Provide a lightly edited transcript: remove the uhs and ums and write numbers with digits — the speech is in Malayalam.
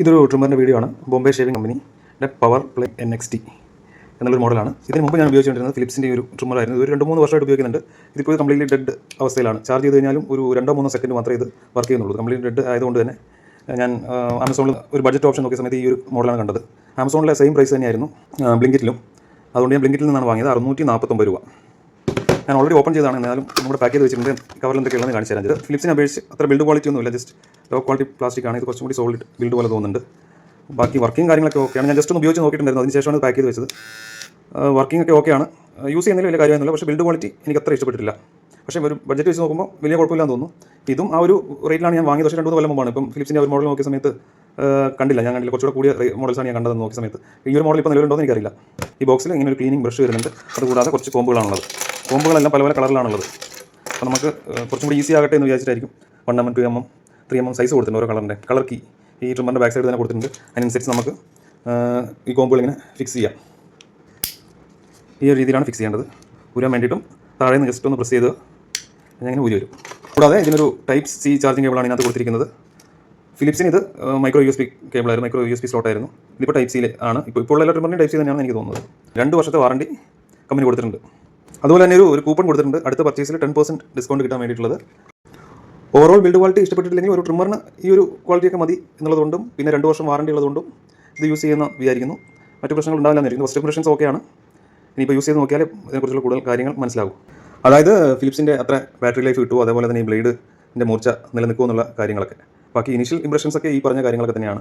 ഇതൊരു ട്രിമ്മറിൻ്റെ വീഡിയോ ആണ്. ബോംബെ ഷേവിംഗ് കമ്പനിയുടെ പവർ പ്ലേ NXT എന്നുള്ളൊരു മോഡലാണ്. ഇതിന് മുമ്പ് ഞാൻ ഉപയോഗിച്ചുകൊണ്ടിരുന്നത് ഫിലിപ്സിൻ്റെ ഒരു ട്രിമ്മറായിരുന്നു. ഒരു 2-3 വർഷമായിട്ട് ഉപയോഗിക്കുന്നുണ്ട്. ഇതിപ്പോൾ കംപ്ലീറ്റ്ലി ഡെഡ് അവസ്ഥയിലാണ്. ചാർജ് ചെയ്ത് കഴിഞ്ഞാലും ഒരു 2-3 സെക്കൻഡ് മാത്രമേ ഇത് വർക്ക് ചെയ്യുന്നുള്ളൂ. കംപ്ലീറ്റ് ഡെഡ് ആയതുകൊണ്ട് തന്നെ ഞാൻ ആമസോണിൽ ഒരു ബഡ്ജറ്റ് ഓപ്ഷൻ നോക്കിയ സമയത്ത് ഈ ഒരു മോഡലാണ് കണ്ടത്. ആമസോണിലെ സെയിം പ്രൈസ് തന്നെയായിരുന്നു ബ്ലിങ്കിറ്റിലും. അതുകൊണ്ട് ഞാൻ ബ്ലിങ്കിറ്റിൽ നിന്നാണ് വാങ്ങിയത്. 649 രൂപ. ഞാൻ ഓൾറെഡി ഓപ്പൺ ചെയ്താണ്. എന്നാലും നമ്മുടെ പാക്ക് ചെയ്ത് വെച്ചിട്ടുണ്ട്. കവറിൽ എന്തൊക്കെയുള്ളതെന്ന് കാണിച്ചു തരാം. ഇത് ഫിലിപ്സിനെ അപേക്ഷിച്ച് അത്ര ബിൽഡ് ക്വാളിറ്റി ഒന്നുമില്ല. ജസ്റ്റ് ലോ ക്വാളിറ്റി പ്ലാസ്റ്റിക് ആണ്. ഇത് കുറച്ചും കൂടി സോളിഡ് ബിൽഡ് പോലെ തോന്നുന്നുണ്ട്. ബാക്കി വർക്കിംഗ് കാര്യങ്ങളൊക്കെ ഓക്കെയാണ്. ഞാൻ ജസ്റ്റ് ഒന്ന് ഉപയോഗിച്ച് നോക്കിയിട്ടുണ്ടായിരുന്നു. അതിന് ശേഷമാണ് പാക്ക് ചെയ്ത് വെച്ചത്. വർക്കിംഗ് ഒക്കെ ഓക്കെയാണ്. യൂസ് ചെയ്യുന്നതിൽ വലിയ കാര്യമൊന്നുമില്ല. പക്ഷേ ബിൽഡ് ക്വാളിറ്റി എനിക്ക് അത്ര ഇഷ്ടപ്പെട്ടിട്ടില്ല. പക്ഷേ ഒരു ബഡ്ജറ്റ് വെച്ച് നോക്കുമ്പോൾ വലിയ കുഴപ്പമില്ലാന്ന് തോന്നുന്നു. ഇതും ആ ഒരു റേറ്റിലാണ് ഞാൻ വാങ്ങിയത്. പക്ഷേ 2-3 കൊല്ലം മുമ്പാണ്. ഇപ്പം ഫിലിപ്സിൻ്റെ ഒരു മോഡൽ നോക്കിയ സമയത്ത് കണ്ടില്ല. ഞാൻ കണ്ടില്ല. കുറച്ചുകൂടെ കൂടിയ മോഡൽസാണ് ഞാൻ കണ്ടതെന്ന് നോക്കിയ സമയത്ത്. ഈ ഒരു മോഡൽ ഇപ്പോൾ നിലവിലുണ്ടോ എന്ന് എനിക്കറിയില്ല. ഈ ബോക്സിൽ ഇങ്ങനെ ഒരു ക്ലീനിങ് ബ്രഷ് വരുന്നുണ്ട്. അതുകൂടാതെ കുറച്ച് കോമ്പുകളാണുള്ളത്. കോമ്പുകളെല്ലാം പല പല കളറിലാണുള്ളത്. അപ്പോൾ നമുക്ക് കുറച്ചും കൂടി ഈസി ആകട്ടെ എന്ന് വിചാരിച്ചിട്ടായിരിക്കും 1mm 2mm 3mm സൈസ് കൊടുത്തിട്ടുണ്ട്. ഓരോ കളറിൻ്റെ കളർ കീ ഈ ട്രിമ്മറിൻ്റെ ബാക്ക് സൈഡ് തന്നെ കൊടുത്തിട്ടുണ്ട്. അതിനനുസരിച്ച് നമുക്ക് ഈ കോമ്പുകൾ ഇങ്ങനെ ഫിക്സ് ചെയ്യാം. ഈ ഒരു രീതിയിലാണ് ഫിക്സ് ചെയ്യേണ്ടത്. ഊരാൻ വേണ്ടിയിട്ടും താഴെ നിന്ന് ജസ്റ്റ് ഒന്ന് പ്രസ് ചെയ്ത് അങ്ങനെ ഊരി വരും. കൂടാതെ ഇതിനൊരു ടൈപ്പ് C ചാർജിങ് കേബിളാണ് ഇതിനകത്ത് കൊടുത്തിരിക്കുന്നത്. ഫിലിപ്സിന് ഇത് മൈക്രോ USB കേബിളായിരുന്നു. മൈക്രോ USB സ്ലോട്ടായിരുന്നു. ഇതിപ്പോൾ ടൈപ്പ് C ആണ്. ഇപ്പോൾ ഉള്ള എല്ലാ ട്രിമ്മറിനും ടൈപ്പ് C തന്നെയാണെന്ന് എനിക്ക് തോന്നുന്നത്. 2 വർഷത്തെ വാറണ്ടി കമ്പനി കൊടുത്തിട്ടുണ്ട്. അതുപോലെ തന്നെ ഒരു കൂപ്പൺ കൊടുത്തിട്ടുണ്ട്. അടുത്ത പർച്ചേസിൽ 10% ഡിസ്കൗണ്ട് കിട്ടാൻ വേണ്ടിയിട്ടുള്ളത്. ഓവറോൾ ബിൽഡ് ക്വാളിറ്റി ഇഷ്ടപ്പെട്ടിട്ടില്ലെങ്കിൽ ഒരു ട്രിമ്മറിന് ഈ ഒരു ക്വാളിറ്റിയൊക്കെ മതി എന്നുള്ളതുകൊണ്ടും പിന്നെ 2 വർഷം വാറണ്ടി ഉള്ളതുകൊണ്ടും ഇത് യൂസ് ചെയ്യുന്ന വിചാരിക്കുന്നു. മറ്റു പ്രശ്നങ്ങൾ ഉണ്ടാവില്ലെന്നായിരിക്കും. ഫസ്റ്റ് ഇംപ്രഷൻസ് ഓക്കെയാണ്. ഇനിയിപ്പോൾ യൂസ് ചെയ്ത് നോക്കിയാൽ ഇതിനെക്കുറിച്ചുള്ള കൂടുതൽ കാര്യങ്ങൾ മനസ്സിലാകും. അതായത് ഫിലിപ്സിൻ്റെ അത്ര ബാറ്ററി ലൈഫ് കിട്ടുമോ, അതേപോലെ തന്നെ ഈ ബ്ലേഡിൻ്റെ മൂർച്ച നിലനിൽക്കുമോ എന്നുള്ള കാര്യങ്ങളൊക്കെ. ബാക്കി ഇനീഷ്യൽ ഇംപ്രഷൻസ് ഒക്കെ ഈ പറഞ്ഞ കാര്യങ്ങളൊക്കെ തന്നെയാണ്.